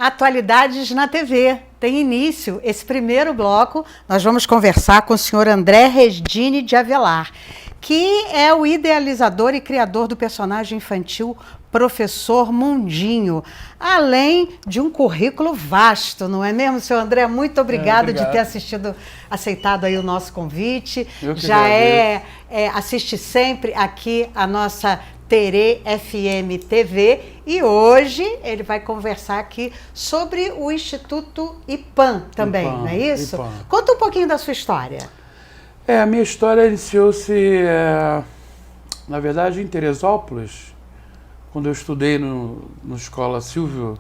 Atualidades na TV. Tem início esse primeiro bloco. Nós vamos conversar com o senhor André Resdine de Avelar, que é o idealizador e criador do personagem infantil Professor Mundinho, além de um currículo vasto, não é mesmo, senhor André? Muito obrigado de ter aceitado aí o nosso convite. Já assiste sempre aqui a nossa Terê FM TV e hoje ele vai conversar aqui sobre o Instituto IPAM também, não é isso? IPAM. Conta um pouquinho da sua história. A minha história iniciou-se, na verdade, em Teresópolis, quando eu estudei na escola Silvio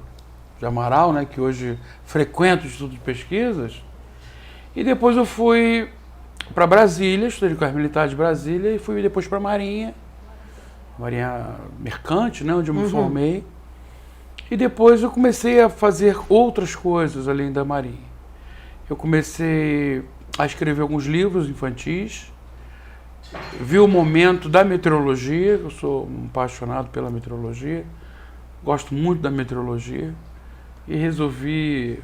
de Amaral, né, que hoje frequento o Instituto de Pesquisas, e depois eu fui para Brasília, estudei no Corpo Militar de Brasília, e fui depois para a Marinha Mercante, né, onde eu me formei, e depois eu comecei a fazer outras coisas além da Marinha. Eu comecei a escrever alguns livros infantis, vi o momento da meteorologia, eu sou um apaixonado pela meteorologia, gosto muito da meteorologia, e resolvi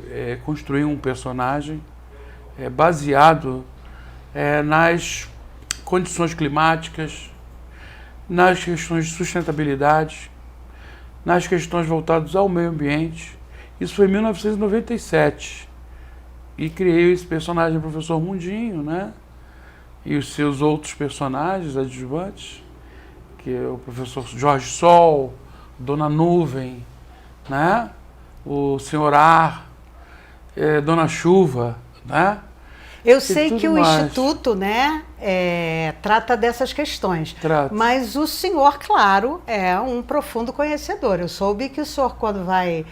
construir um personagem baseado nas condições climáticas, nas questões de sustentabilidade, nas questões voltadas ao meio ambiente. Isso foi em 1997. E criei esse personagem, Professor Mundinho, né? E os seus outros personagens adjuvantes, que é o professor Jorge Sol, Dona Nuvem, né? O Senhor Ar, Dona Chuva, né? Eu sei que o Instituto, né, trata dessas questões, mas o senhor, claro, é um profundo conhecedor. Eu soube que o senhor, quando vai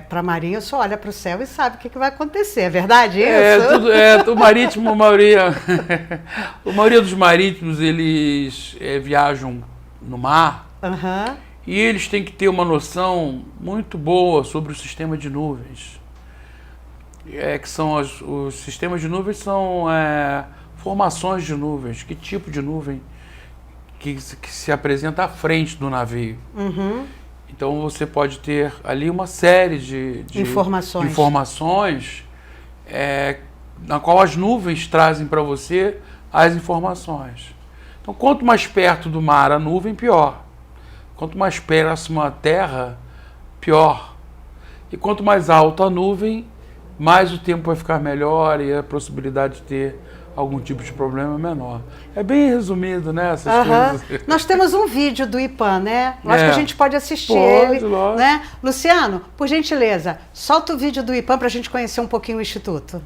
para a Marinha, o senhor olha para o céu e sabe o que vai acontecer, é verdade isso? O marítimo, a maioria dos marítimos, eles viajam no mar, e eles têm que ter uma noção muito boa sobre o sistema de nuvens. Que são os sistemas de nuvens são formações de nuvens, que tipo de nuvem que se apresenta à frente do navio. Então você pode ter ali uma série de informações na qual as nuvens trazem para você as informações. Então quanto mais perto do mar a nuvem, pior. Quanto mais próximo à terra, pior. E quanto mais alta a nuvem, mais o tempo vai ficar melhor e a possibilidade de ter algum tipo de problema é menor. É bem resumido, né, essas coisas. Nós temos um vídeo do IPAM, né? Eu acho que a gente pode assistir ele, né? Luciano, por gentileza, solta o vídeo do IPAM para a gente conhecer um pouquinho o Instituto.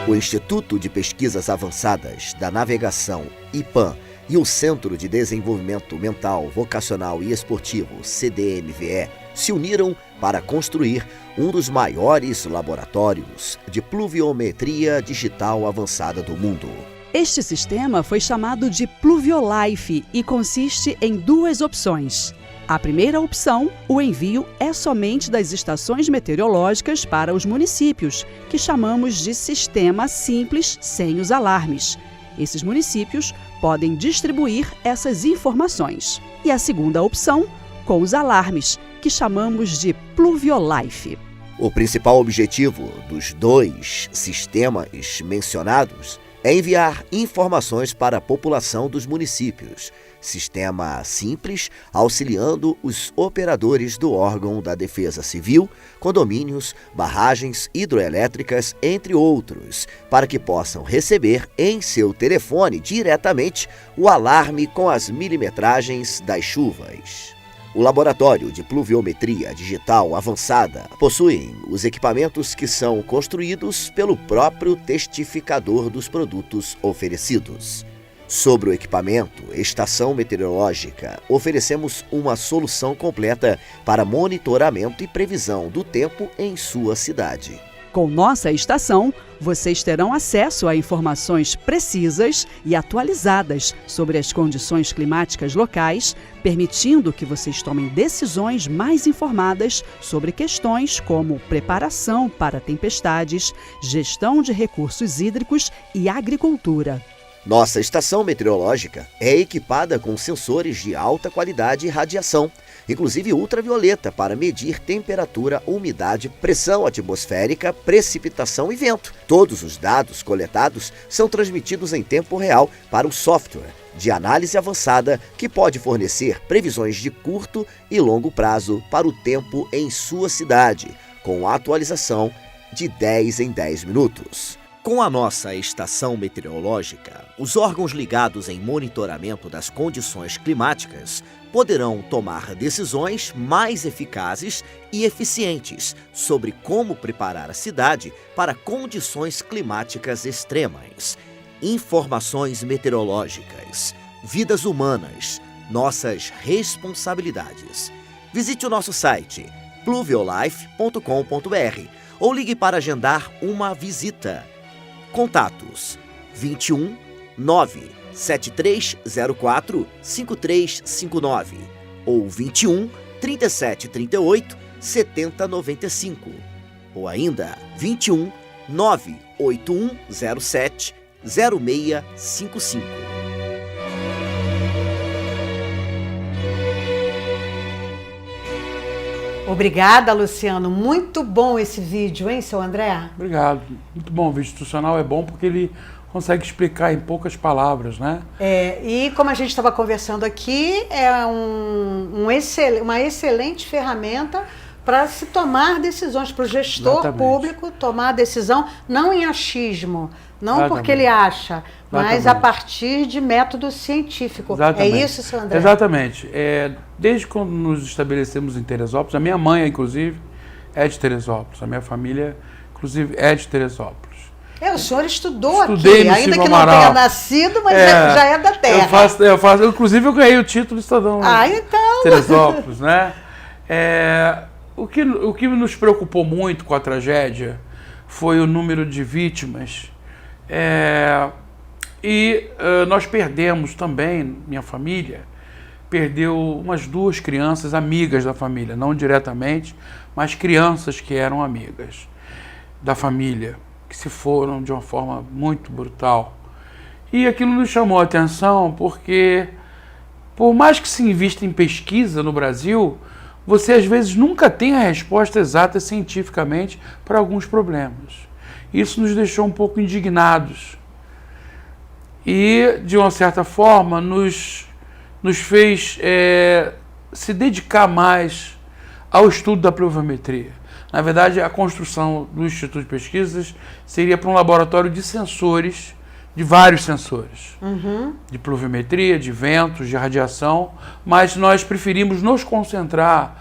O Instituto de Pesquisas Avançadas da Navegação, IPAM, e o Centro de Desenvolvimento Mental, Vocacional e Esportivo, CDMVE, se uniram para construir um dos maiores laboratórios de pluviometria digital avançada do mundo. Este sistema foi chamado de Pluviolife e consiste em duas opções. A primeira opção, o envio é somente das estações meteorológicas para os municípios, que chamamos de sistema simples sem os alarmes. Esses municípios podem distribuir essas informações. E a segunda opção, com os alarmes, que chamamos de Pluviolife. O principal objetivo dos dois sistemas mencionados é enviar informações para a população dos municípios. Sistema simples, auxiliando os operadores do órgão da Defesa Civil, condomínios, barragens hidroelétricas, entre outros, para que possam receber em seu telefone diretamente o alarme com as milimetragens das chuvas. O Laboratório de Pluviometria Digital Avançada possui os equipamentos que são construídos pelo próprio testificador dos produtos oferecidos. Sobre o equipamento Estação Meteorológica, oferecemos uma solução completa para monitoramento e previsão do tempo em sua cidade. Com nossa estação, vocês terão acesso a informações precisas e atualizadas sobre as condições climáticas locais, permitindo que vocês tomem decisões mais informadas sobre questões como preparação para tempestades, gestão de recursos hídricos e agricultura. Nossa estação meteorológica é equipada com sensores de alta qualidade e radiação, inclusive ultravioleta, para medir temperatura, umidade, pressão atmosférica, precipitação e vento. Todos os dados coletados são transmitidos em tempo real para o software de análise avançada, que pode fornecer previsões de curto e longo prazo para o tempo em sua cidade, com atualização de 10 em 10 minutos. Com a nossa estação meteorológica, os órgãos ligados em monitoramento das condições climáticas poderão tomar decisões mais eficazes e eficientes sobre como preparar a cidade para condições climáticas extremas. Informações meteorológicas, vidas humanas, nossas responsabilidades. Visite o nosso site pluviolife.com.br ou ligue para agendar uma visita. Contatos 21 97304 5359 ou 21 3738 7095 ou ainda 21 98107 0655. Obrigada, Luciano. Muito bom esse vídeo, hein, seu André? Obrigado. Muito bom. O vídeo institucional é bom porque ele consegue explicar em poucas palavras, né? E como a gente estava conversando aqui, é uma excelente ferramenta para se tomar decisões, para o gestor Exatamente. Público tomar decisão, não em achismo, não Exatamente. porque ele acha, mas Exatamente. a partir de método científico. Exatamente. É isso, seu André? Exatamente. Desde quando nos estabelecemos em Teresópolis, a minha mãe, inclusive, é de Teresópolis. A minha família, inclusive, é de Teresópolis. O senhor estudou Estudei aqui, no ainda Silva que não Amaral. tenha nascido, mas já é da terra. Eu faço. Inclusive, eu ganhei o título de cidadão então. de Teresópolis, né? O que nos preocupou muito com a tragédia foi o número de vítimas. Nós perdemos também, minha família, perdeu umas 2 crianças amigas da família, não diretamente, mas crianças que eram amigas da família, que se foram de uma forma muito brutal. E aquilo nos chamou a atenção porque, por mais que se invista em pesquisa no Brasil, você às vezes nunca tem a resposta exata cientificamente para alguns problemas. Isso nos deixou um pouco indignados e, de uma certa forma, nos fez se dedicar mais ao estudo da pluviometria. Na verdade, a construção do Instituto de Pesquisas seria para um laboratório de sensores, de vários sensores, de pluviometria, de ventos, de radiação, mas nós preferimos nos concentrar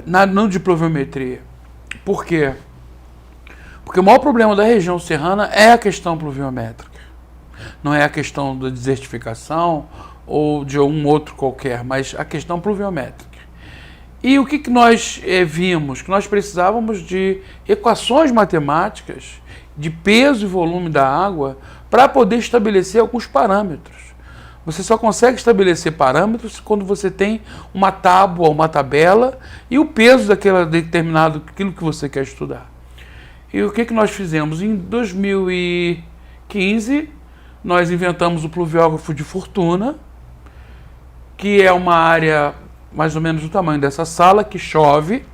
não de pluviometria. Por quê? Porque o maior problema da região serrana é a questão pluviométrica. Não é a questão da desertificação ou de um outro qualquer, mas a questão pluviométrica. E o que nós vimos? Que nós precisávamos de equações matemáticas de peso e volume da água para poder estabelecer alguns parâmetros. Você só consegue estabelecer parâmetros quando você tem uma tábua, uma tabela e o peso daquela determinado aquilo que você quer estudar. E o que nós fizemos? Em 2015, nós inventamos o pluviógrafo de Fortuna, que é uma área mais ou menos do tamanho dessa sala, que chove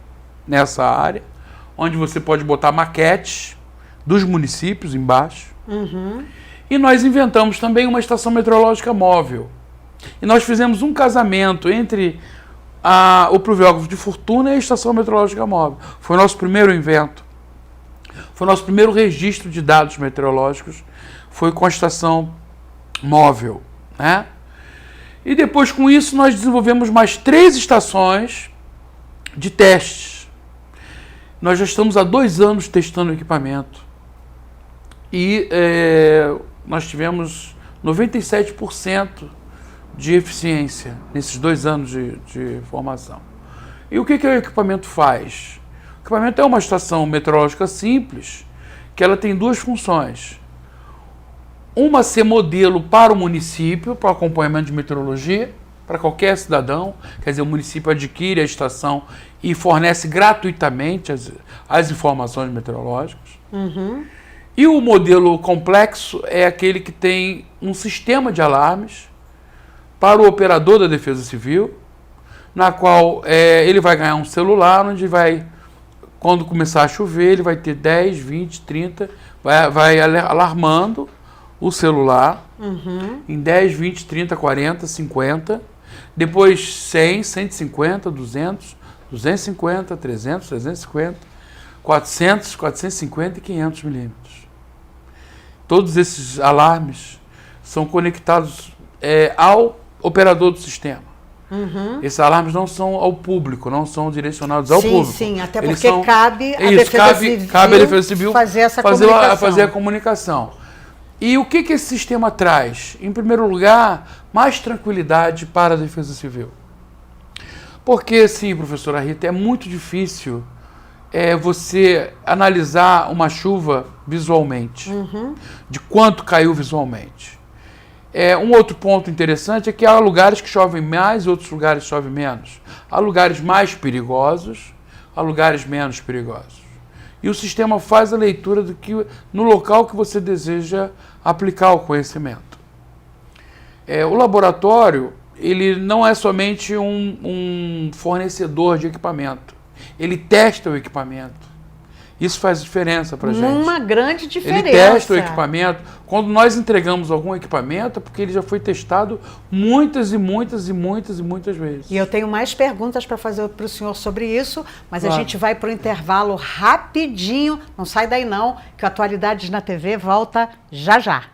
nessa área, onde você pode botar maquetes dos municípios embaixo. E nós inventamos também uma estação meteorológica móvel. E nós fizemos um casamento entre o pluviógrafo de Fortuna e a estação meteorológica móvel. Foi o nosso primeiro invento. Foi o nosso primeiro registro de dados meteorológicos. Foi com a estação móvel, né? E depois, com isso, nós desenvolvemos mais 3 estações de testes. Nós já estamos há 2 anos testando o equipamento. E nós tivemos 97% de eficiência nesses 2 anos de formação. E o que o equipamento faz? equipamento é uma estação meteorológica simples, que ela tem duas funções. Uma ser modelo para o município, para o acompanhamento de meteorologia, para qualquer cidadão. Quer dizer, o município adquire a estação e fornece gratuitamente as informações meteorológicas. E o modelo complexo é aquele que tem um sistema de alarmes para o operador da Defesa Civil, na qual ele vai ganhar um celular, onde vai, quando começar a chover, ele vai ter 10, 20, 30, vai alarmando o celular em 10, 20, 30, 40, 50, depois 100, 150, 200, 250, 300, 350, 400, 450 e 500 milímetros. Todos esses alarmes são conectados ao operador do sistema. Esses alarmes não são ao público, não são direcionados ao público. Sim, até porque cabe à Defesa Civil fazer a comunicação. E o que esse sistema traz? Em primeiro lugar, mais tranquilidade para a Defesa Civil. Porque, sim, professora Rita, é muito difícil você analisar uma chuva visualmente, de quanto caiu visualmente. Um outro ponto interessante é que há lugares que chovem mais e outros lugares chovem menos. Há lugares mais perigosos, há lugares menos perigosos. E o sistema faz a leitura no local que você deseja aplicar o conhecimento. O laboratório, ele não é somente um fornecedor de equipamento. Ele testa o equipamento. Isso faz diferença para a gente. Uma grande diferença. Ele testa o equipamento. Quando nós entregamos algum equipamento, é porque ele já foi testado muitas e muitas e muitas e muitas vezes. E eu tenho mais perguntas para fazer para o senhor sobre isso, mas claro. A gente vai para o intervalo rapidinho. Não sai daí não, que o Atualidades na TV volta já já.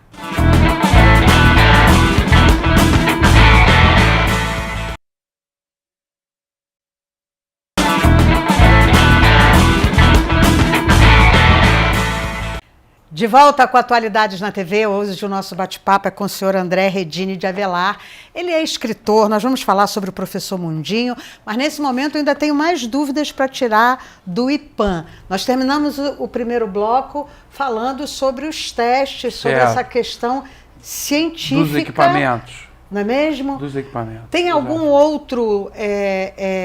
De volta com Atualidades na TV, hoje o nosso bate-papo é com o senhor André Redini de Avelar. Ele é escritor, nós vamos falar sobre o professor Mundinho, mas nesse momento eu ainda tenho mais dúvidas para tirar do IPAM. Nós terminamos o primeiro bloco falando sobre os testes, sobre essa questão científica. Dos equipamentos. Não é mesmo? Dos equipamentos. Tem algum outro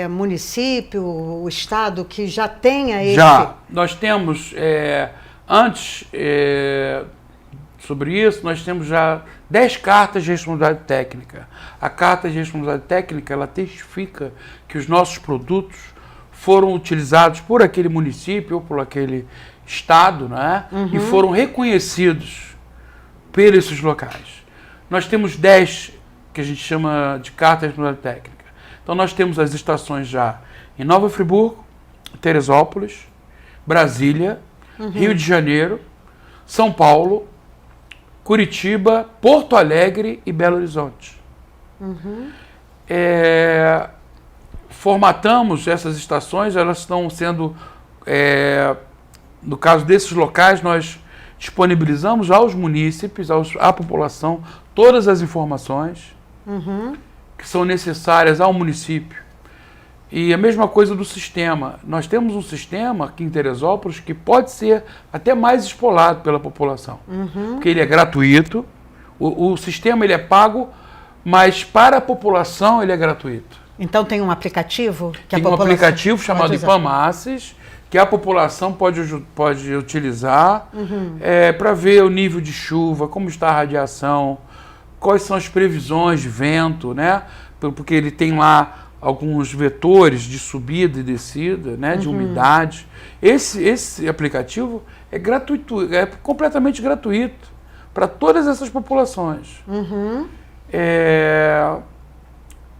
município, o estado, que já tenha esse? Já, nós temos... Antes, sobre isso, nós temos já 10 cartas de responsabilidade técnica. A carta de responsabilidade técnica, ela testifica que os nossos produtos foram utilizados por aquele município ou por aquele estado, né? E foram reconhecidos por esses locais. Nós temos 10 que a gente chama de carta de responsabilidade técnica. Então, nós temos as estações já em Nova Friburgo, Teresópolis, Brasília, Rio de Janeiro, São Paulo, Curitiba, Porto Alegre e Belo Horizonte. Formatamos essas estações, elas estão sendo, no caso desses locais, nós disponibilizamos aos munícipes, à população, todas as informações que são necessárias ao município. E a mesma coisa do sistema. Nós temos um sistema aqui em Teresópolis que pode ser até mais explorado pela população. Porque ele é gratuito, o sistema ele é pago, mas para a população ele é gratuito. Então tem um aplicativo? Que tem um aplicativo chamado IPAMACES, que a população pode utilizar para ver o nível de chuva, como está a radiação, quais são as previsões de vento, né? Porque ele tem lá alguns vetores de subida e descida, né, de umidade. Esse aplicativo é gratuito, é completamente gratuito para todas essas populações.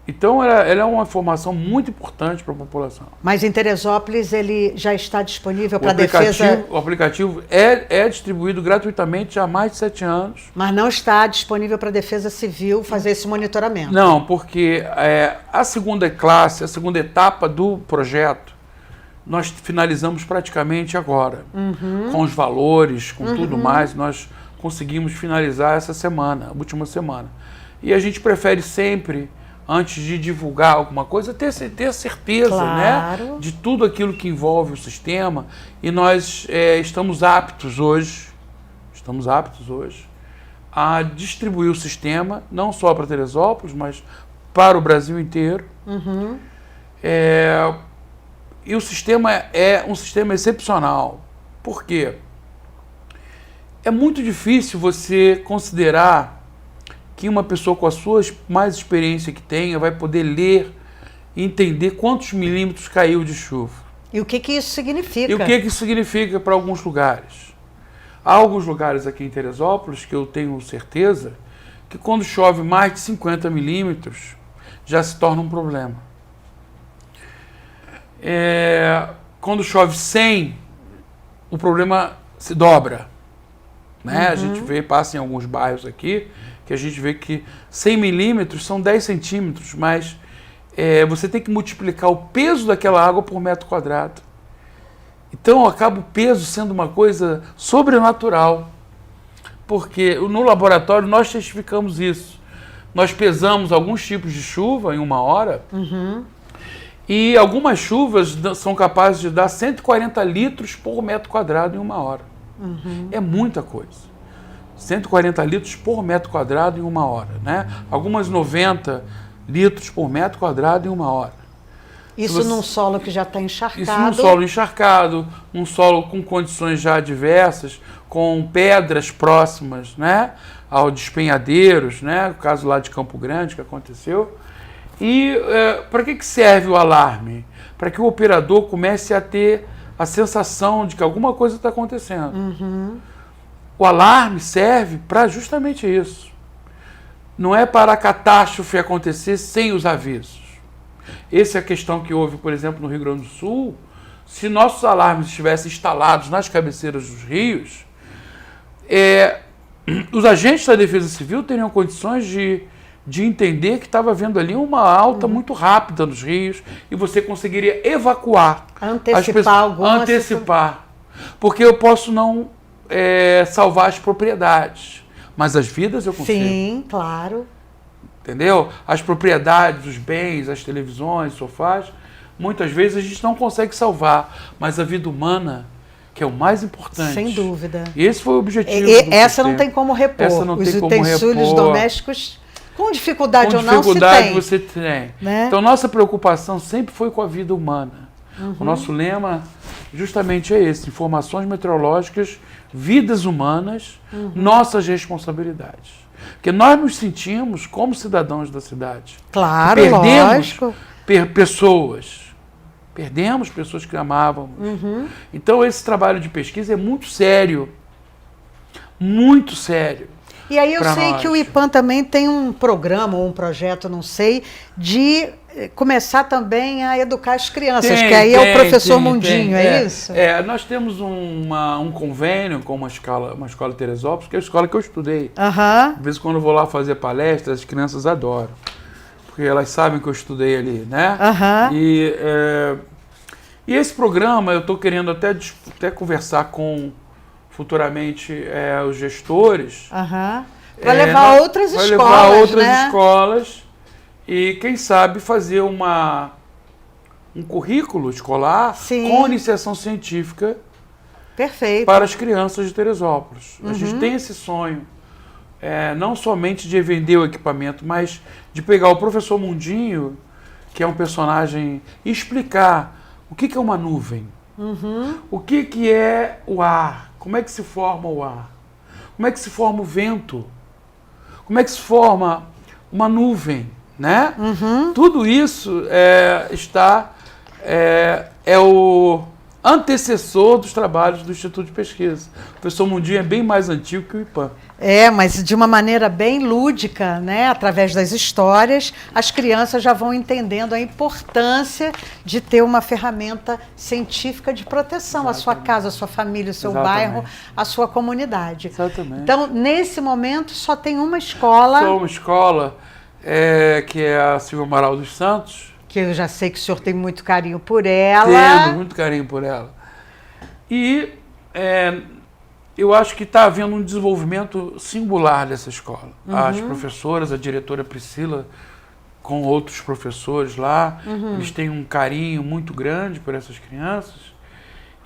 Então, ela é uma informação muito importante para a população. Mas em Teresópolis ele já está disponível para a defesa? O aplicativo é distribuído gratuitamente há mais de 7 anos. Mas não está disponível para a Defesa Civil fazer esse monitoramento? Não, porque a segunda etapa do projeto, nós finalizamos praticamente agora. Com os valores, com tudo mais, nós conseguimos finalizar essa semana, última semana. E a gente prefere sempre antes de divulgar alguma coisa, ter certeza, Claro. né, de tudo aquilo que envolve o sistema. E nós estamos aptos hoje a distribuir o sistema, não só para Teresópolis, mas para o Brasil inteiro. Uhum. E o sistema é um sistema excepcional. Por quê? É muito difícil você considerar que uma pessoa com a sua mais experiência que tenha vai poder ler e entender quantos milímetros caiu de chuva. E o que isso significa? E o que isso significa para alguns lugares. Há alguns lugares aqui em Teresópolis que eu tenho certeza que quando chove mais de 50 milímetros já se torna um problema. Quando chove 100, o problema se dobra. Né? A gente passa em alguns bairros aqui, que a gente vê que 100 milímetros são 10 centímetros, mas você tem que multiplicar o peso daquela água por metro quadrado. Então acaba o peso sendo uma coisa sobrenatural, porque no laboratório nós testificamos isso. Nós pesamos alguns tipos de chuva em 1 hora, e algumas chuvas são capazes de dar 140 litros por metro quadrado em 1 hora. É muita coisa. 140 litros por metro quadrado em 1 hora, né? Algumas 90 litros por metro quadrado em 1 hora. Isso num solo que já está encharcado. Isso num solo encharcado, num solo com condições já adversas, com pedras próximas, né, ao despenhadeiros, né, o caso lá de Campo Grande que aconteceu. E para que serve o alarme? Para que o operador comece a ter a sensação de que alguma coisa está acontecendo. O alarme serve para justamente isso. Não é para a catástrofe acontecer sem os avisos. Essa é a questão que houve, por exemplo, no Rio Grande do Sul. Se nossos alarmes estivessem instalados nas cabeceiras dos rios, os agentes da Defesa Civil teriam condições de entender que estava havendo ali uma alta muito rápida nos rios e você conseguiria evacuar. Antecipar. Porque eu posso não salvar as propriedades, mas as vidas eu consigo. Sim, claro. Entendeu? As propriedades, os bens, as televisões, sofás, muitas vezes a gente não consegue salvar, mas a vida humana, que é o mais importante. Sem dúvida. E esse foi o objetivo. Essa não tem como repor. Essa não os tem como utensílios repor. domésticos, com dificuldade ou não, dificuldade você tem. Né? Então, nossa preocupação sempre foi com a vida humana. O nosso lema justamente é esse: informações meteorológicas, vidas humanas, nossas responsabilidades. Porque nós nos sentimos como cidadãos da cidade. Claro, perdemos lógico. pessoas. Perdemos pessoas que amávamos. Então esse trabalho de pesquisa é muito sério. Muito sério. E aí eu sei que o IPAM também tem um programa ou um projeto, não sei, de começar também a educar as crianças, que aí é o professor Mundinho, é isso? Nós temos um convênio com uma escola de Teresópolis, que é a escola que eu estudei. De vez em quando eu vou lá fazer palestras, as crianças adoram, porque elas sabem que eu estudei ali, né? E esse programa eu estou querendo até conversar com futuramente os gestores. Para levar outras escolas, levar outras escolas e, quem sabe, fazer um currículo escolar com iniciação científica para as crianças de Teresópolis. A gente tem esse sonho, não somente de vender o equipamento, mas de pegar o professor Mundinho, que é um personagem, e explicar o que é uma nuvem, o que é o ar, como é que se forma o ar, como é que se forma o vento, como é que se forma uma nuvem, né? Tudo isso é o antecessor dos trabalhos do Instituto de Pesquisa. O professor Mundinho é bem mais antigo que o IPAM. Mas de uma maneira bem lúdica, né? Através das histórias, as crianças já vão entendendo a importância de ter uma ferramenta científica de proteção à sua casa, à sua família, ao seu bairro, à sua comunidade. Então, nesse momento, só tem uma escola. Só uma escola, que é a Silvia Amaral dos Santos. Que eu já sei que o senhor tem muito carinho por ela. Tenho muito carinho por ela. E eu acho que está havendo um desenvolvimento singular dessa escola. As professoras, a diretora Priscila, com outros professores lá. Eles têm um carinho muito grande por essas crianças.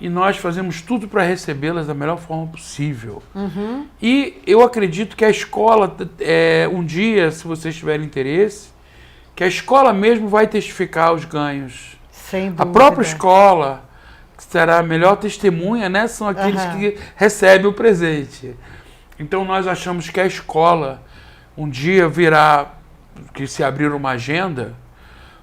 E nós fazemos tudo para recebê-las da melhor forma possível. E eu acredito que a escola, um dia, se vocês tiverem interesse, que a escola mesmo vai testificar os ganhos. Sem dúvida. A própria escola, que será a melhor testemunha, né, são aqueles que recebem o presente. Então nós achamos que a escola um dia virá, que se abrir uma agenda,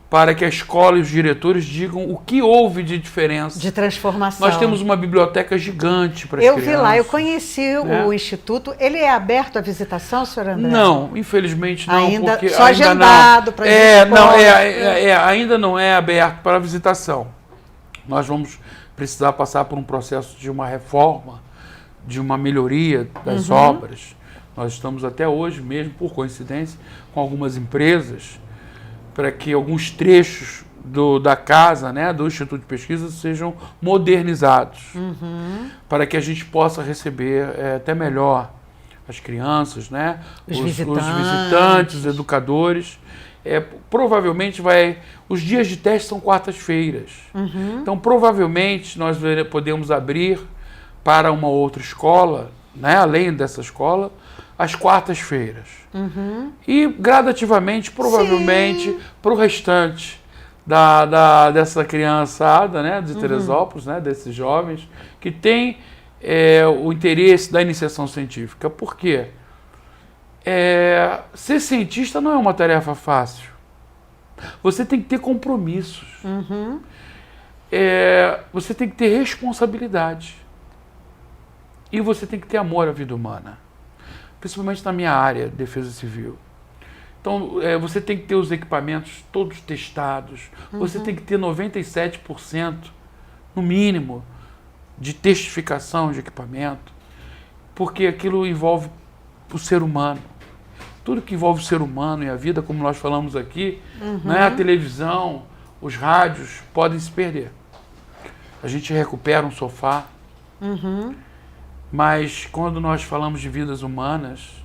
para que a escola e os diretores digam o que houve de diferença. De transformação. Nós temos uma biblioteca gigante para as crianças. Eu vi lá, eu conheci o Instituto. Ele é aberto à visitação, senhor André? Não, infelizmente não. Ainda, porque só ainda agendado para ainda não é aberto para visitação. Nós vamos precisar passar por um processo de uma reforma, de uma melhoria das obras. Nós estamos até hoje mesmo, por coincidência, com algumas empresas para que alguns trechos da casa, né, do Instituto de Pesquisa sejam modernizados, para que a gente possa receber até melhor as crianças, né, os visitantes, os educadores. Provavelmente os dias de teste são quartas-feiras. Então, provavelmente, nós podemos abrir para uma outra escola, né, além dessa escola, às quartas-feiras. E gradativamente, provavelmente, para o restante dessa criançada, né, de Teresópolis, né, desses jovens, que tem o interesse da iniciação científica. Por quê? Ser cientista não é uma tarefa fácil. Você tem que ter compromissos. Você tem que ter responsabilidade. E você tem que ter amor à vida humana. Principalmente na minha área, defesa civil. Então, você tem que ter os equipamentos todos testados. Você tem que ter 97%, no mínimo, de testificação de equipamento. Porque aquilo envolve o ser humano. Tudo que envolve o ser humano e a vida, como nós falamos aqui, né, a televisão, os rádios podem se perder. A gente recupera um sofá. Mas quando nós falamos de vidas humanas,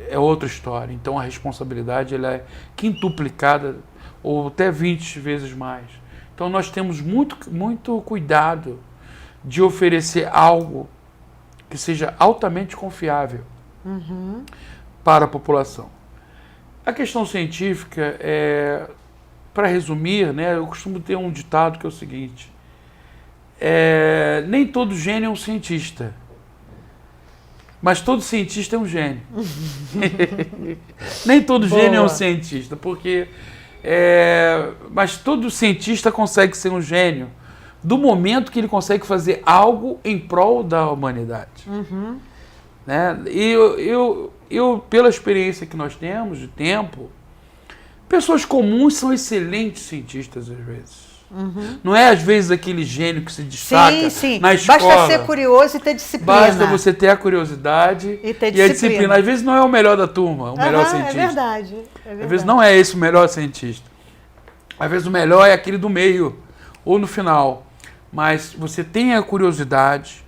é outra história. Então a responsabilidade ela é quintuplicada ou até 20 vezes mais. Então nós temos muito cuidado de oferecer algo que seja altamente confiável para a população. A questão científica, para resumir, né, eu costumo ter um ditado que é o seguinte: nem todo gênio é um cientista. Mas todo cientista é um gênio. Nem todo gênio é um cientista, porque mas todo cientista consegue ser um gênio do momento que ele consegue fazer algo em prol da humanidade. Né? E eu, pela experiência que nós temos de tempo, pessoas comuns são excelentes cientistas às vezes. Não é às vezes aquele gênio que se destaca na escola. Basta ser curioso e ter disciplina. Basta você ter a curiosidade e a disciplina. Às vezes não é o melhor da turma, o melhor cientista. É verdade. Às vezes não é esse o melhor cientista. Às vezes o melhor é aquele do meio ou no final. Mas você tem a curiosidade.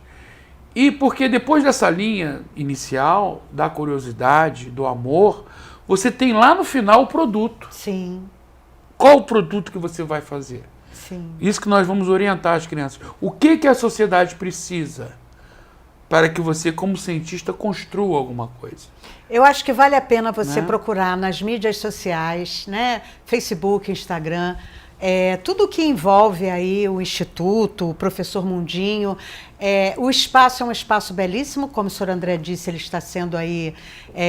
E porque depois dessa linha inicial, da curiosidade, do amor, você tem lá no final o produto. Sim. Qual o produto que você vai fazer? Sim. Isso que nós vamos orientar as crianças. O que a sociedade precisa para que você, como cientista, construa alguma coisa? Eu acho que vale a pena você procurar nas mídias sociais, né? Facebook, Instagram, tudo que envolve aí o Instituto, o professor Mundinho. O espaço é um espaço belíssimo, como o senhor André disse, ele está sendo aí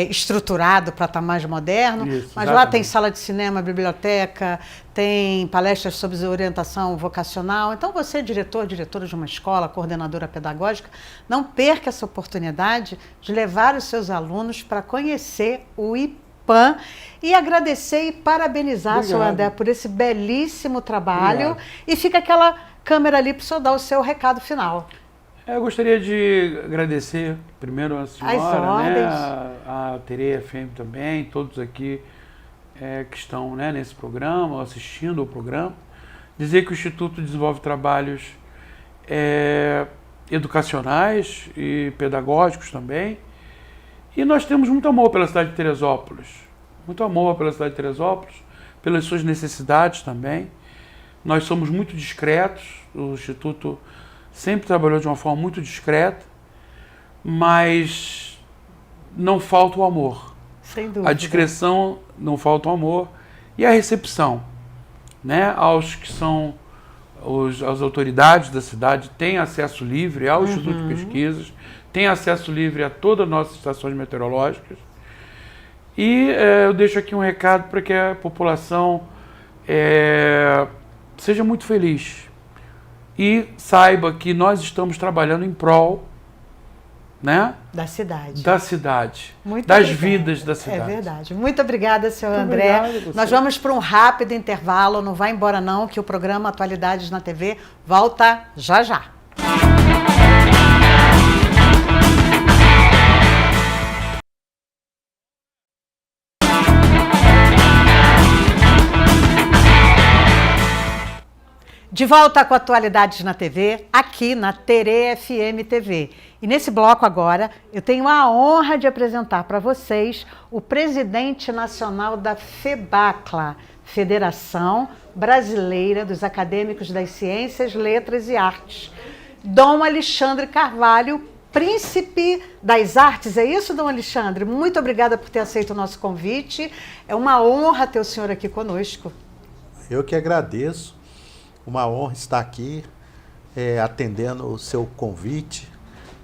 estruturado para estar mais moderno. Isso, mas exatamente. lá tem sala de cinema, biblioteca, tem palestras sobre orientação vocacional. Então você, diretora de uma escola, coordenadora pedagógica, não perca essa oportunidade de levar os seus alunos para conhecer o IPAM e agradecer e parabenizar o senhor André por esse belíssimo trabalho. Obrigado. E fica aquela câmera ali para o senhor dar o seu recado final. Eu gostaria de agradecer primeiro a senhora, né, a Tereia FM também, todos aqui que estão, né, nesse programa, assistindo ao programa. Dizer que o Instituto desenvolve trabalhos educacionais e pedagógicos também. E nós temos muito amor pela cidade de Teresópolis. Muito amor pela cidade de Teresópolis, pelas suas necessidades também. Nós somos muito discretos, o Instituto sempre trabalhou de uma forma muito discreta, mas não falta o amor. Sem dúvida. A discrição, não falta o amor, e a recepção, né? Aos que são as autoridades da cidade têm acesso livre ao Instituto de Pesquisas, têm acesso livre a todas as nossas estações meteorológicas. E eu deixo aqui um recado para que a população seja muito feliz e saiba que nós estamos trabalhando em prol, né, da cidade. Da cidade, Muito das obrigada. vidas da cidade. É verdade. Muito obrigada, senhor Muito André. obrigado, Nós vamos para um rápido intervalo, não vai embora não, que o programa Atualidades na TV volta já já. De volta com Atualidades na TV, aqui na Terê FM TV. E nesse bloco agora, eu tenho a honra de apresentar para vocês o presidente nacional da FEBACLA, Federação Brasileira dos Acadêmicos das Ciências, Letras e Artes, Dom Alexandre Carvalho, Príncipe das Artes. É isso, Dom Alexandre? Muito obrigada por ter aceito o nosso convite. É uma honra ter o senhor aqui conosco. Eu que agradeço. Uma honra estar aqui atendendo o seu convite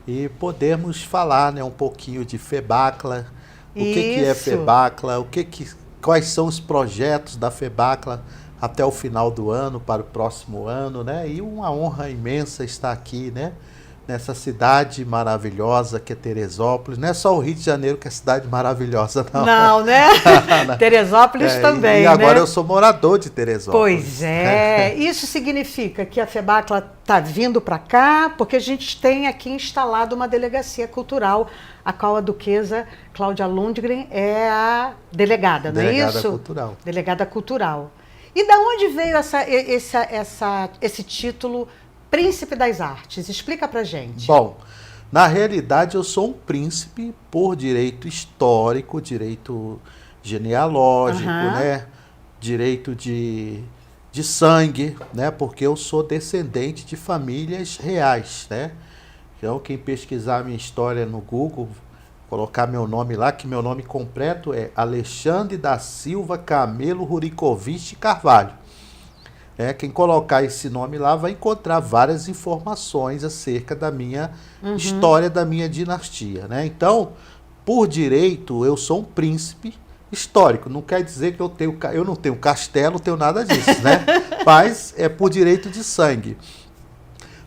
e podemos falar, né, um pouquinho de FEBACLA, o que é FEBACLA, quais são os projetos da FEBACLA até o final do ano, para o próximo ano, né? E uma honra imensa estar aqui, né, nessa cidade maravilhosa que é Teresópolis. Não é só o Rio de Janeiro que é cidade maravilhosa, não. Não, né? Teresópolis também, e agora, né? Eu sou morador de Teresópolis. Pois é. Isso significa que a FEBACLA está vindo para cá, porque a gente tem aqui instalado uma delegacia cultural, a qual a duquesa Cláudia Lundgren é a delegada, não é isso? Delegada cultural. Delegada cultural. E da onde veio esse título Príncipe das Artes? Explica pra gente. Bom, na realidade eu sou um príncipe por direito histórico, direito genealógico, né? Direito de sangue, né? Porque eu sou descendente de famílias reais, né? Então quem pesquisar minha história no Google, colocar meu nome lá, que meu nome completo é Alexandre da Silva Camelo Rurikovich Carvalho. Quem colocar esse nome lá vai encontrar várias informações acerca da minha história, da minha dinastia, né? Então, por direito, eu sou um príncipe histórico. Não quer dizer que eu não tenho castelo, não tenho nada disso, né? Mas é por direito de sangue.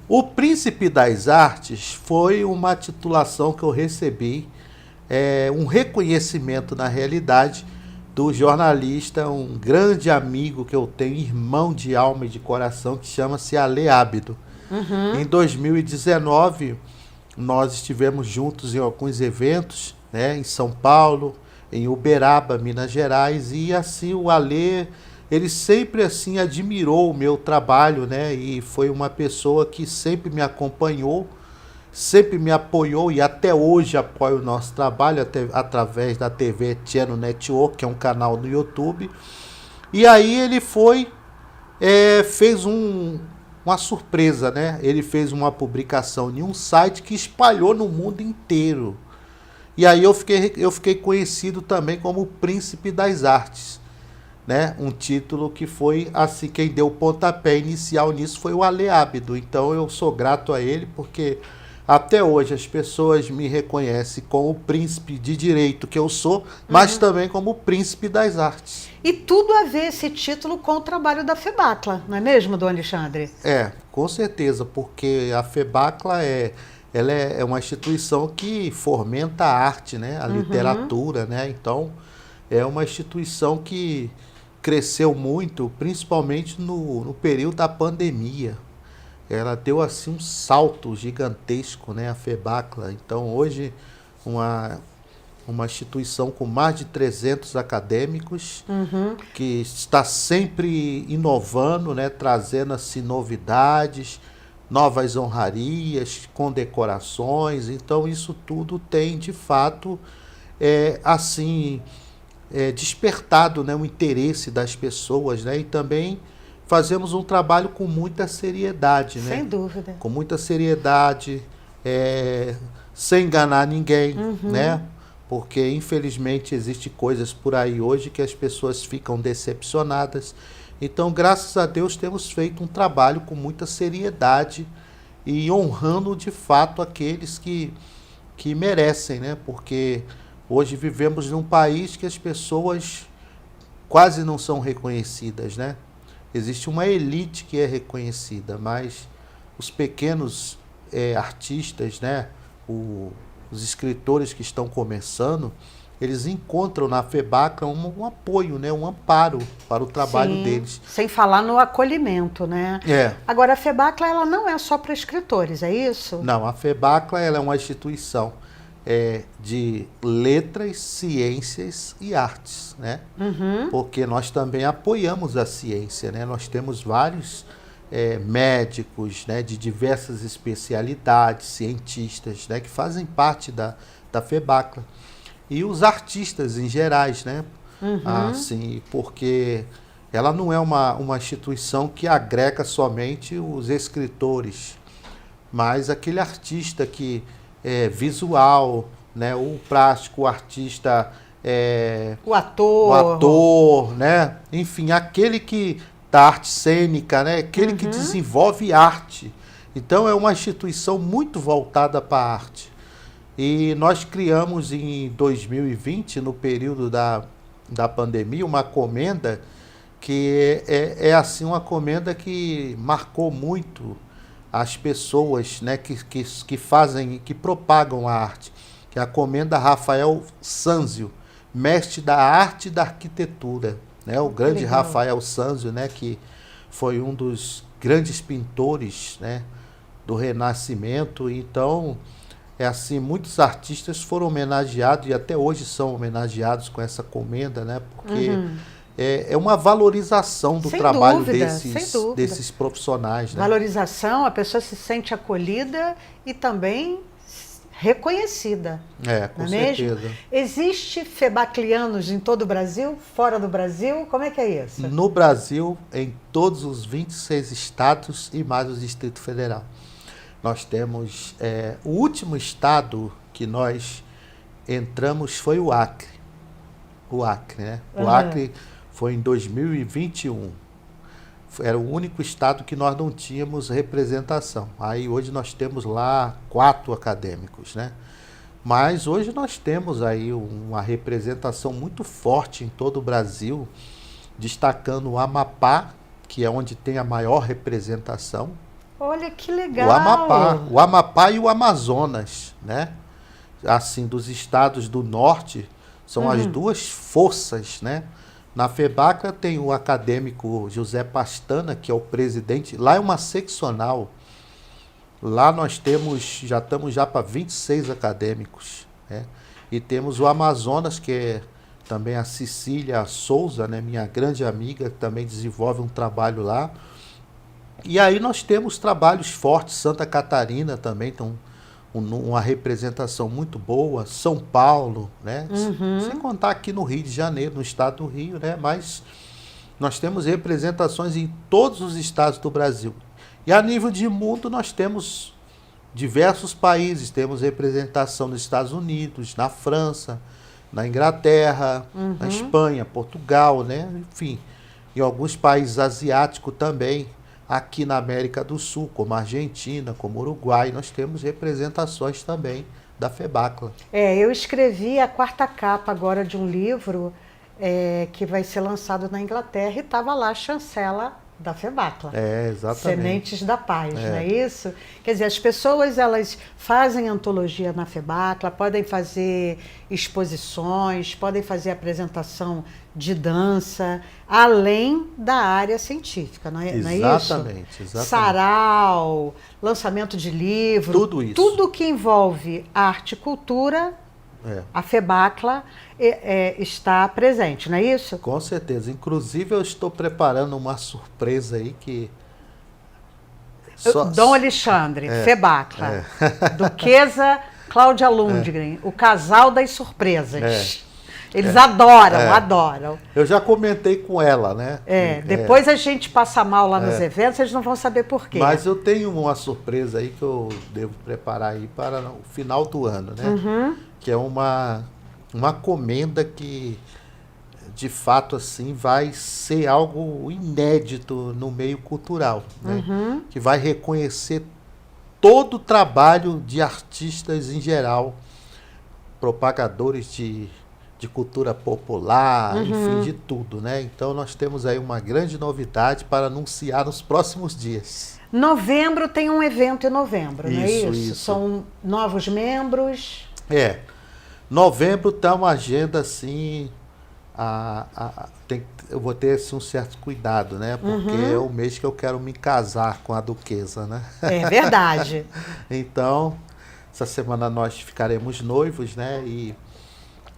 O Príncipe das Artes foi uma titulação que eu recebi, um reconhecimento na realidade, do jornalista, um grande amigo que eu tenho, irmão de alma e de coração, que chama-se Ale Ábido. Em 2019, nós estivemos juntos em alguns eventos, né, em São Paulo, em Uberaba, Minas Gerais, e assim o Ale, ele sempre assim admirou o meu trabalho, né, e foi uma pessoa que sempre me acompanhou, sempre me apoiou e até hoje apoia o nosso trabalho através da TV Tiano Network, que é um canal no YouTube. E aí ele fez uma surpresa, né? Ele fez uma publicação em um site que espalhou no mundo inteiro. E aí eu fiquei conhecido também como Príncipe das Artes, né? Um título que foi assim, quem deu o pontapé inicial nisso foi o Ale Ábido. Então eu sou grato a ele porque até hoje as pessoas me reconhecem como o príncipe de direito que eu sou, mas também como o príncipe das artes. E tudo a ver esse título com o trabalho da FEBACLA, não é mesmo, Dom Alexandre? Com certeza, porque a FEBACLA ela é uma instituição que fomenta a arte, né? A literatura, né? Então, é uma instituição que cresceu muito, principalmente no período da pandemia. Ela deu assim um salto gigantesco, né, a FEBACLA. Então hoje uma instituição com mais de 300 acadêmicos, que está sempre inovando, né, trazendo assim novidades, novas honrarias, condecorações. Então isso tudo tem de fato despertado, né, o interesse das pessoas, né, e também fazemos um trabalho com muita seriedade, né? Sem dúvida. Com muita seriedade, sem enganar ninguém, né? Porque infelizmente existem coisas por aí hoje que as pessoas ficam decepcionadas. Então, graças a Deus, temos feito um trabalho com muita seriedade e honrando de fato aqueles que merecem, né? Porque hoje vivemos num país que as pessoas quase não são reconhecidas, né? Existe uma elite que é reconhecida, mas os pequenos artistas, né? Os escritores que estão começando, eles encontram na FEBACLA um apoio, né? Um amparo para o trabalho deles. Sem falar no acolhimento, né? Agora, a FEBACLA ela não é só para escritores, é isso? Não, a FEBACLA ela é uma instituição de letras, ciências e artes, né? Porque nós também apoiamos a ciência, né? Nós temos vários médicos, né, de diversas especialidades, cientistas, né, que fazem parte da FEBACLA. E os artistas em gerais, né? Assim, porque ela não é uma instituição que agrega somente os escritores, mas aquele artista que é visual, né? O plástico, o artista, o ator. O ator, né? Enfim, aquele que da arte cênica, né? Aquele que desenvolve arte. Então é uma instituição muito voltada para a arte. E nós criamos em 2020, no período da pandemia, uma comenda que assim uma comenda que marcou muito as pessoas, né, que fazem, que propagam a arte, que é a comenda Rafael Sanzio, mestre da arte e da arquitetura, né? O grande Rafael Sanzio, né, que foi um dos grandes pintores, né, do Renascimento. Então, assim, muitos artistas foram homenageados e até hoje são homenageados com essa comenda, né? Porque é uma valorização do trabalho desses profissionais, né? Valorização, a pessoa se sente acolhida e também reconhecida. Com certeza. Mesmo? Existe febaclianos em todo o Brasil? Fora do Brasil? Como é que é isso? No Brasil, em todos os 26 estados e mais o Distrito Federal. Nós temos... o último estado que nós entramos foi o Acre. O Acre, né? O Acre foi em 2021. Era o único estado que nós não tínhamos representação. Aí hoje nós temos lá 4 acadêmicos, né? Mas hoje nós temos aí uma representação muito forte em todo o Brasil, destacando o Amapá, que é onde tem a maior representação. Olha que legal! O Amapá e o Amazonas, né? Assim, dos estados do norte, são as duas forças, né? Na FEBACLA tem o acadêmico José Pastana, que é o presidente. Lá é uma seccional. Lá nós já estamos para 26 acadêmicos, né? E temos o Amazonas, que é também a Cecília Souza, né? Minha grande amiga, que também desenvolve um trabalho lá. E aí nós temos trabalhos fortes. Santa Catarina também tem uma representação muito boa, São Paulo, né? Sem contar aqui no Rio de Janeiro, no estado do Rio, né? Mas nós temos representações em todos os estados do Brasil. E a nível de mundo nós temos diversos países, temos representação nos Estados Unidos, na França, na Inglaterra, na Espanha, Portugal, né? Enfim, em alguns países asiáticos também. Aqui na América do Sul, como a Argentina, como o Uruguai, nós temos representações também da FEBACLA. Eu escrevi a 4ª capa agora de um livro que vai ser lançado na Inglaterra e estava lá a chancela da FEBACLA. Exatamente. Sementes da Paz, não é isso? Quer dizer, as pessoas elas fazem antologia na FEBACLA, podem fazer exposições, podem fazer apresentação de dança, além da área científica, não é, exatamente, isso? Exatamente. Sarau, lançamento de livro. Tudo isso. Tudo que envolve arte e cultura, a FEBACLA está presente, não é isso? Com certeza. Inclusive, eu estou preparando uma surpresa aí que... Dom Alexandre, FEBACLA. Duquesa Cláudia Lundgren, o casal das surpresas. Eles adoram. Eu já comentei com ela, né? Depois a gente passa mal lá nos eventos, eles não vão saber por quê. Mas eu tenho uma surpresa aí que eu devo preparar aí para o final do ano, né? Que é uma comenda que, de fato, assim, vai ser algo inédito no meio cultural, né? Que vai reconhecer todo o trabalho de artistas em geral, propagadores de cultura popular, enfim, de tudo, né? Então nós temos aí uma grande novidade para anunciar nos próximos dias. Novembro tem um evento em novembro, não é isso? Isso. São novos membros. Novembro tá uma agenda assim, eu vou ter assim, um certo cuidado, né? Porque é o mês que eu quero me casar com a duquesa, né? É verdade. Então, essa semana nós ficaremos noivos, né?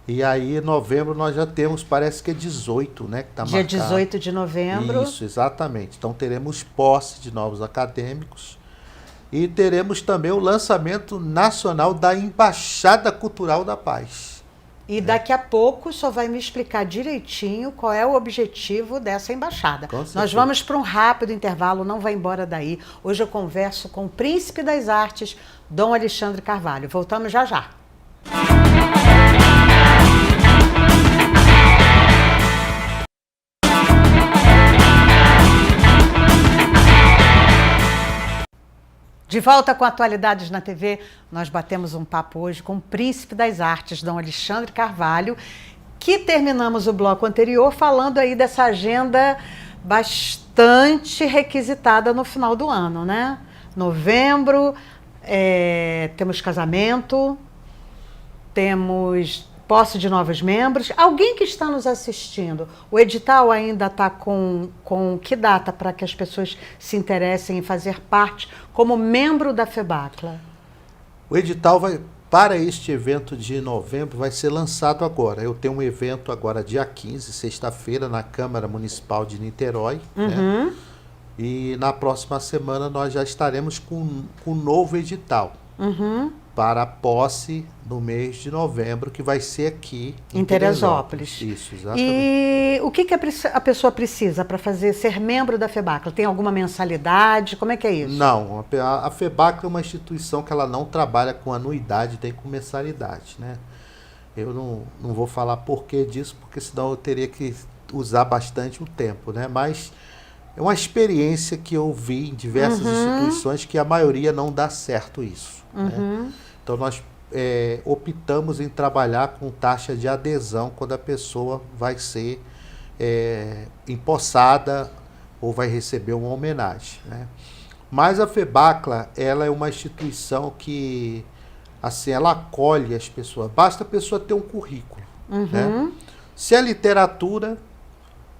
E aí, em novembro, nós já temos, parece que é 18, né? Que tá Dia marcado. 18 de novembro. Isso, exatamente. Então, teremos posse de novos acadêmicos e teremos também o lançamento nacional da Embaixada Cultural da Paz. E daqui a pouco só vai me explicar direitinho qual é o objetivo dessa embaixada. Nós vamos para um rápido intervalo, não vai embora daí. Hoje eu converso com o príncipe das artes, Dom Alexandre Carvalho. Voltamos já já. De volta com Atualidades na TV, nós batemos um papo hoje com o príncipe das artes, Dom Alexandre Carvalho, que terminamos o bloco anterior falando aí dessa agenda bastante requisitada no final do ano, né? Novembro, temos casamento, temos posse de novos membros. Alguém que está nos assistindo, o edital ainda está com que data para que as pessoas se interessem em fazer parte como membro da FEBACLA? O edital para este evento de novembro vai ser lançado agora. Eu tenho um evento agora dia 15, sexta-feira, na Câmara Municipal de Niterói, né? E na próxima semana nós já estaremos com um novo edital. Para a posse no mês de novembro, que vai ser aqui em Teresópolis. Isso, exatamente. E o que a pessoa precisa para ser membro da FEBACLA? Tem alguma mensalidade? Como é que é isso? Não, a FEBACLA é uma instituição que ela não trabalha com anuidade, tem com mensalidade, né? Eu não vou falar porquê disso, porque senão eu teria que usar bastante o tempo, né? Mas é uma experiência que eu vi em diversas instituições que a maioria não dá certo isso, né? Então nós optamos em trabalhar com taxa de adesão quando a pessoa vai ser empossada ou vai receber uma homenagem, né? Mas a FEBACLA, ela é uma instituição que, assim, ela acolhe as pessoas. Basta a pessoa ter um currículo, né? Se é literatura,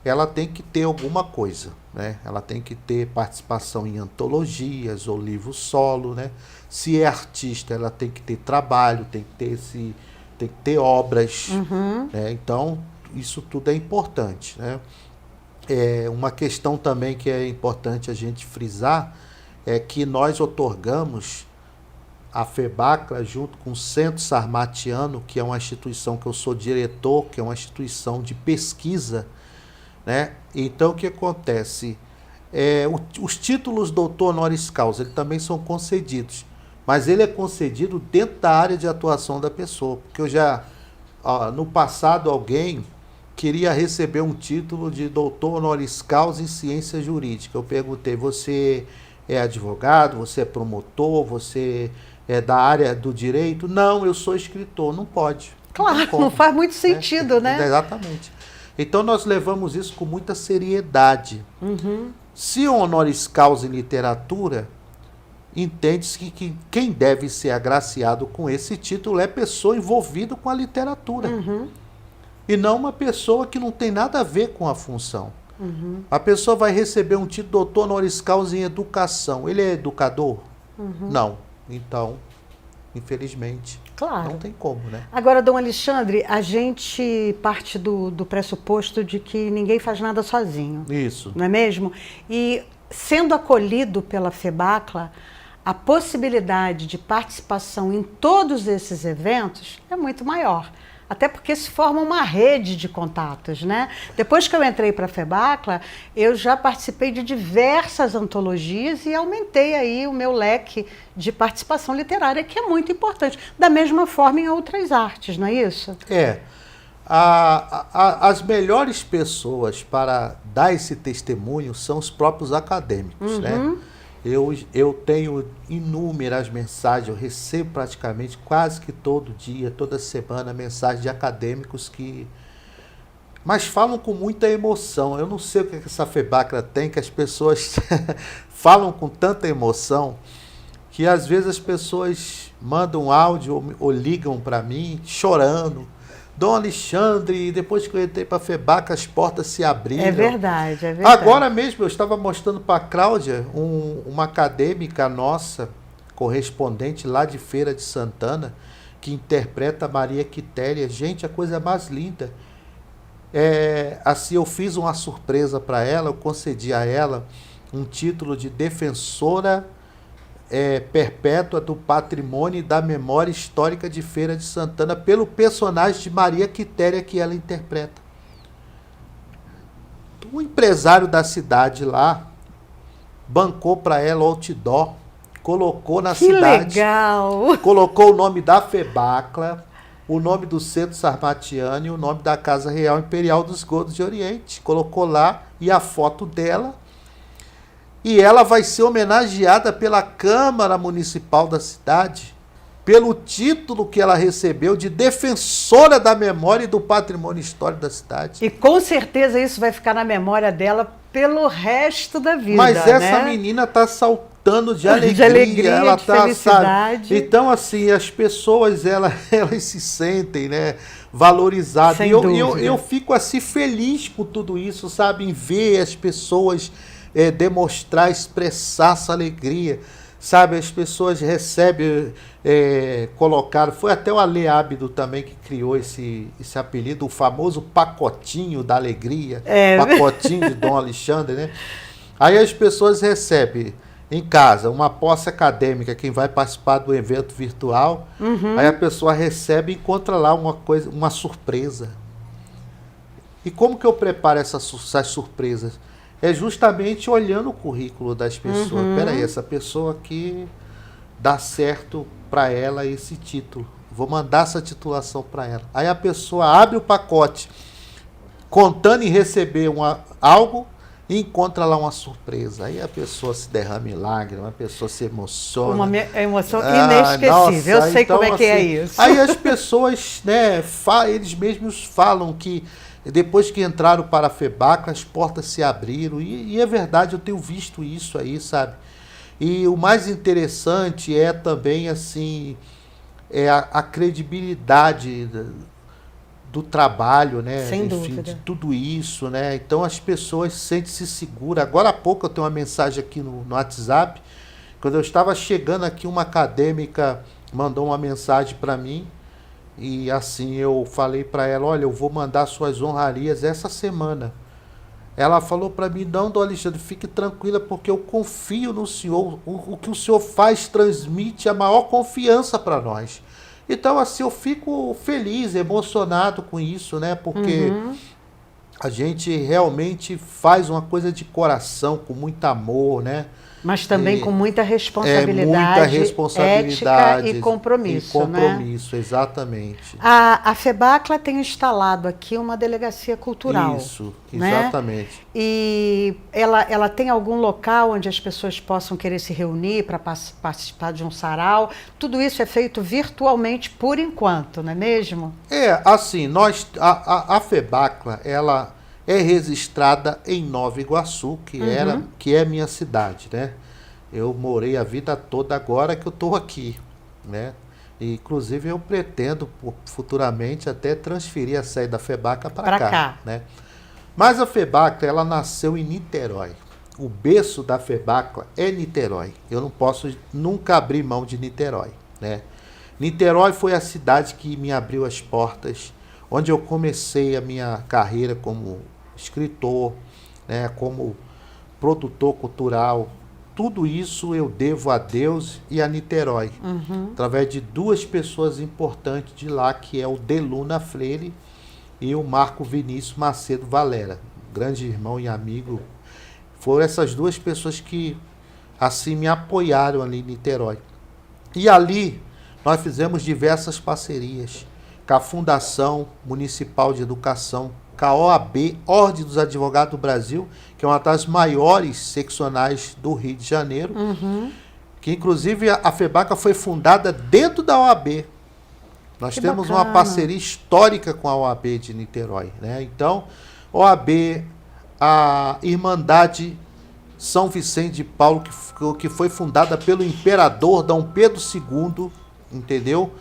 ela tem que ter alguma coisa, né? Ela tem que ter participação em antologias ou livro solo, né? Se é artista, ela tem que ter trabalho, tem que ter obras, né? Então, isso tudo é importante, né? Uma questão também que é importante a gente frisar é que nós otorgamos a FEBACLA junto com o Centro Sarmatiano, que é uma instituição que eu sou diretor, que é uma instituição de pesquisa, né? Então, o que acontece? Os títulos doutor honoris causa, eles também são concedidos, mas ele é concedido dentro da área de atuação da pessoa, porque no passado, alguém queria receber um título de doutor honoris causa em ciência jurídica. Eu perguntei, você é advogado, você é promotor, você é da área do direito? Não, eu sou escritor. Não pode. Claro, não faz muito sentido, né? Exatamente. Então, nós levamos isso com muita seriedade. Se o honoris causa em literatura, entende-se que quem deve ser agraciado com esse título é pessoa envolvida com a literatura. E não uma pessoa que não tem nada a ver com a função. A pessoa vai receber um título doutor honoris causa em educação. Ele é educador? Não. Então, infelizmente, claro, não tem como, né? Agora, Dom Alexandre, a gente parte do pressuposto de que ninguém faz nada sozinho. Isso. Não é mesmo? E sendo acolhido pela FEBACLA, a possibilidade de participação em todos esses eventos é muito maior. Até porque se forma uma rede de contatos, né? Depois que eu entrei para a FEBACLA, eu já participei de diversas antologias e aumentei aí o meu leque de participação literária, que é muito importante. Da mesma forma em outras artes, não é isso? As melhores pessoas para dar esse testemunho são os próprios acadêmicos, né? Eu tenho inúmeras mensagens, eu recebo praticamente quase que todo dia, toda semana, mensagens de acadêmicos mas falam com muita emoção. Eu não sei o que essa FEBACLA tem, que as pessoas falam com tanta emoção, que às vezes as pessoas mandam áudio ou ligam para mim chorando. Dom Alexandre, depois que eu entrei para a FEBACLA, as portas se abriram. É verdade, é verdade. Agora mesmo, eu estava mostrando para a Cláudia, uma acadêmica nossa, correspondente lá de Feira de Santana, que interpreta Maria Quitéria. Gente, a coisa mais linda. Assim, eu fiz uma surpresa para ela, eu concedi a ela um título de defensora perpétua do patrimônio e da memória histórica de Feira de Santana pelo personagem de Maria Quitéria que ela interpreta. O empresário da cidade lá bancou para ela o outdoor, colocou na cidade. Que legal! Colocou o nome da FEBACLA, o nome do Centro Sarmatiano e o nome da Casa Real Imperial dos Godos de Oriente. Colocou lá e a foto dela. E ela vai ser homenageada pela Câmara Municipal da cidade, pelo título que ela recebeu de defensora da memória e do patrimônio histórico da cidade. E com certeza isso vai ficar na memória dela pelo resto da vida. Mas essa né? menina está saltando de alegria. De alegria, ela de tá, felicidade. Sabe? Então, assim, as pessoas, elas se sentem, né, valorizadas. Sem E dúvida. eu fico assim feliz com tudo isso, sabe? Em ver as pessoas demonstrar, expressar essa alegria, sabe? As pessoas recebem, colocaram, foi até o Ale Ábido também que criou esse apelido, o famoso pacotinho da alegria, pacotinho de Dom Alexandre, né? Aí as pessoas recebem em casa uma posse acadêmica, quem vai participar do evento virtual, aí a pessoa recebe e encontra lá uma surpresa. E como que eu preparo essas surpresas? É justamente olhando o currículo das pessoas. Peraí, essa pessoa aqui dá certo para ela esse título. Vou mandar essa titulação para ela. Aí a pessoa abre o pacote, contando em receber algo, e encontra lá uma surpresa. Aí a pessoa se derrama em lágrimas, a pessoa se emociona. Uma emoção inesquecível. Nossa, eu sei então, como é que é assim, isso. Aí as pessoas, né, eles mesmos falam que depois que entraram para a FEBACLA, as portas se abriram. E é verdade, eu tenho visto isso aí, sabe? E o mais interessante é também, assim, a credibilidade do trabalho, né? Sem Enfim, dúvida. de tudo isso, né? Então as pessoas sentem-se seguras. Agora há pouco eu tenho uma mensagem aqui no WhatsApp. Quando eu estava chegando aqui, uma acadêmica mandou uma mensagem para mim. E assim, eu falei para ela, olha, eu vou mandar suas honrarias essa semana. Ela falou para mim, não, Dom Alexandre, fique tranquila, porque eu confio no senhor. O que o senhor faz transmite a maior confiança para nós. Então, assim, eu fico feliz, emocionado com isso, né? Porque a gente realmente faz uma coisa de coração, com muito amor, né? Mas também com muita responsabilidade, muita responsabilidade ética e compromisso. E compromisso, né? Exatamente. A FEBACLA tem instalado aqui uma delegacia cultural. Isso, né? exatamente. E ela tem algum local onde as pessoas possam querer se reunir para participar de um sarau? Tudo isso é feito virtualmente por enquanto, não é mesmo? Assim, a FEBACLA, ela é registrada em Nova Iguaçu, que é minha cidade, né? Eu morei a vida toda, agora que eu estou aqui, né? E, inclusive, eu pretendo futuramente até transferir a sede da FEBACLA para cá, né? Mas a FEBACLA, ela nasceu em Niterói. O berço da FEBACLA é Niterói. Eu não posso nunca abrir mão de Niterói, né? Niterói foi a cidade que me abriu as portas, onde eu comecei a minha carreira como escritor, né, como produtor cultural, tudo isso eu devo a Deus e a Niterói, através de duas pessoas importantes de lá, que é o Deluna Freire e o Marco Vinícius Macedo Valera, grande irmão e amigo. Foram essas duas pessoas que assim me apoiaram ali em Niterói. E ali nós fizemos diversas parcerias com a Fundação Municipal de Educação, com a OAB, Ordem dos Advogados do Brasil, que é uma das maiores seccionais do Rio de Janeiro, que inclusive a FEBACA foi fundada dentro da OAB. Nós temos uma parceria histórica com a OAB de Niterói, né? Então, OAB, a Irmandade São Vicente de Paulo, que foi fundada pelo imperador Dom Pedro II, entendeu?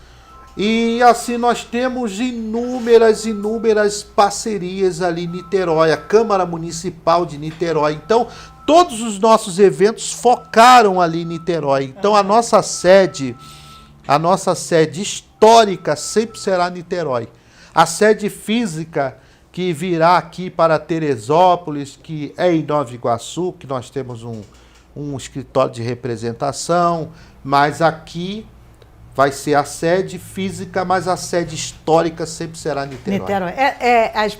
E assim nós temos inúmeras parcerias ali em Niterói, a Câmara Municipal de Niterói. Então, todos os nossos eventos focaram ali em Niterói. Então, a nossa sede histórica sempre será Niterói. A sede física que virá aqui para Teresópolis, que é em Nova Iguaçu, que nós temos um escritório de representação, mas aqui vai ser a sede física, mas a sede histórica sempre será Niterói.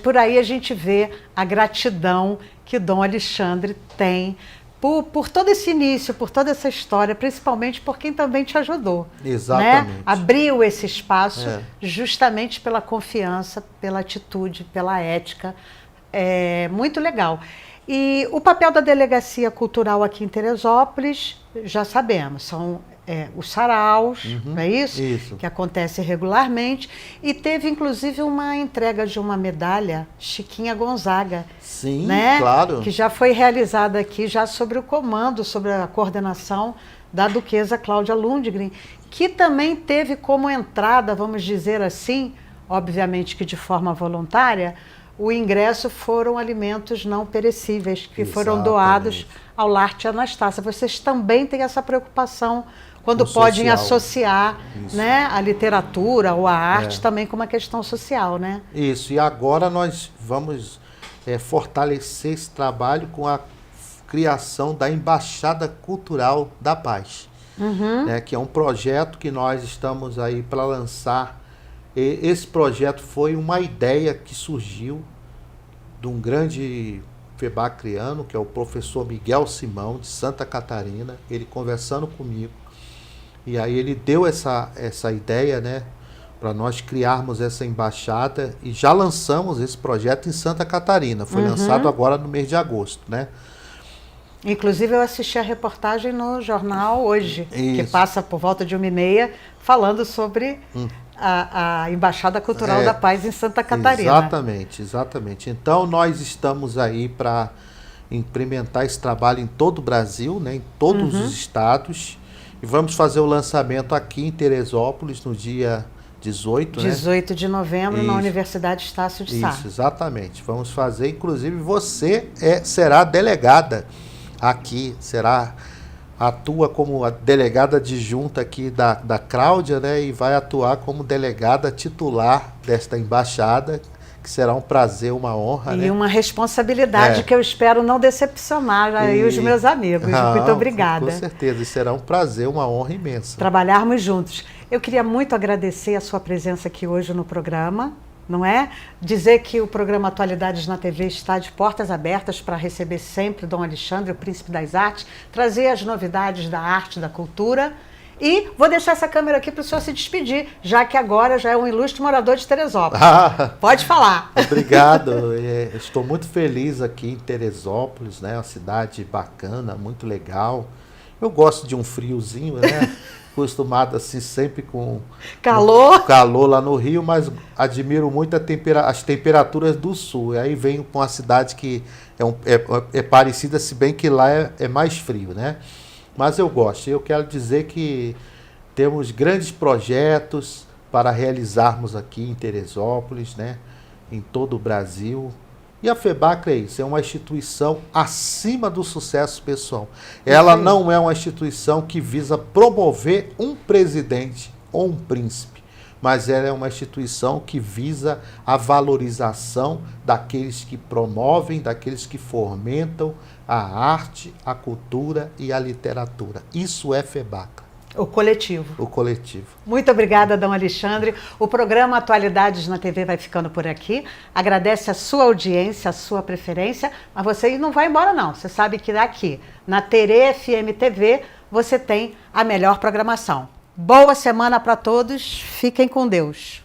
Por aí a gente vê a gratidão que Dom Alexandre tem por todo esse início, por toda essa história, principalmente por quem também te ajudou. Exatamente. Né? Abriu esse espaço justamente pela confiança, pela atitude, pela ética. É muito legal. E o papel da Delegacia Cultural aqui em Teresópolis, já sabemos, são os saraus, não é isso? Isso. Que acontece regularmente. E teve, inclusive, uma entrega de uma medalha, Chiquinha Gonzaga. Sim, né? claro. Que já foi realizada aqui, já sobre o comando, sobre a coordenação da Duquesa Cláudia Lundgren, que também teve como entrada, vamos dizer assim, obviamente que de forma voluntária, o ingresso foram alimentos não perecíveis, que foram doados ao Lar Tia Anastácia. Vocês também têm essa preocupação quando podem associar, né, a literatura ou a arte também com uma questão social, né? Isso, e agora nós vamos fortalecer esse trabalho com a criação da Embaixada Cultural da Paz, né, que é um projeto que nós estamos aí para lançar. E esse projeto foi uma ideia que surgiu de um grande febacriano, que é o professor Miguel Simão, de Santa Catarina, ele conversando comigo. E aí ele deu essa ideia, né, para nós criarmos essa embaixada, e já lançamos esse projeto em Santa Catarina. Foi lançado agora no mês de agosto, né? Inclusive eu assisti a reportagem no jornal hoje, que passa por volta de 1h30, falando sobre a Embaixada Cultural da Paz em Santa Catarina. Exatamente. Então nós estamos aí para implementar esse trabalho em todo o Brasil, né, em todos os estados. E vamos fazer o lançamento aqui em Teresópolis no dia 18, 18 de novembro, na Universidade Estácio de Sá. Isso, exatamente. Vamos fazer, inclusive você será delegada aqui, atua como a delegada adjunta aqui da Cláudia, né, e vai atuar como delegada titular desta embaixada, que será um prazer, uma honra. E uma responsabilidade que eu espero não decepcionar aí os meus amigos. Muito obrigada. Com certeza, e será um prazer, uma honra imensa. Trabalharmos juntos. Eu queria muito agradecer a sua presença aqui hoje no programa, não é? Dizer que o programa Atualidades na TV está de portas abertas para receber sempre Dom Alexandre, o Príncipe das Artes, trazer as novidades da arte, da cultura. E vou deixar essa câmera aqui para o senhor se despedir, já que agora já é um ilustre morador de Teresópolis. Pode falar. Obrigado. Estou muito feliz aqui em Teresópolis, né? Uma cidade bacana, muito legal. Eu gosto de um friozinho, né? Acostumado assim sempre com calor lá no Rio, mas admiro muito as temperaturas do sul. E aí venho com uma cidade que é parecida, se bem que lá é mais frio, né? Mas eu gosto. Eu quero dizer que temos grandes projetos para realizarmos aqui em Teresópolis, né? Em todo o Brasil. E a FEBACRA é isso, é uma instituição acima do sucesso pessoal. Ela não é uma instituição que visa promover um presidente ou um príncipe, mas ela é uma instituição que visa a valorização daqueles que promovem, daqueles que fomentam a arte, a cultura e a literatura. Isso é FEBACA. O coletivo. O coletivo. Muito obrigada, Dom Alexandre. O programa Atualidades na TV vai ficando por aqui. Agradece a sua audiência, a sua preferência, mas você não vai embora não. Você sabe que daqui, na Terê FM TV, você tem a melhor programação. Boa semana para todos. Fiquem com Deus.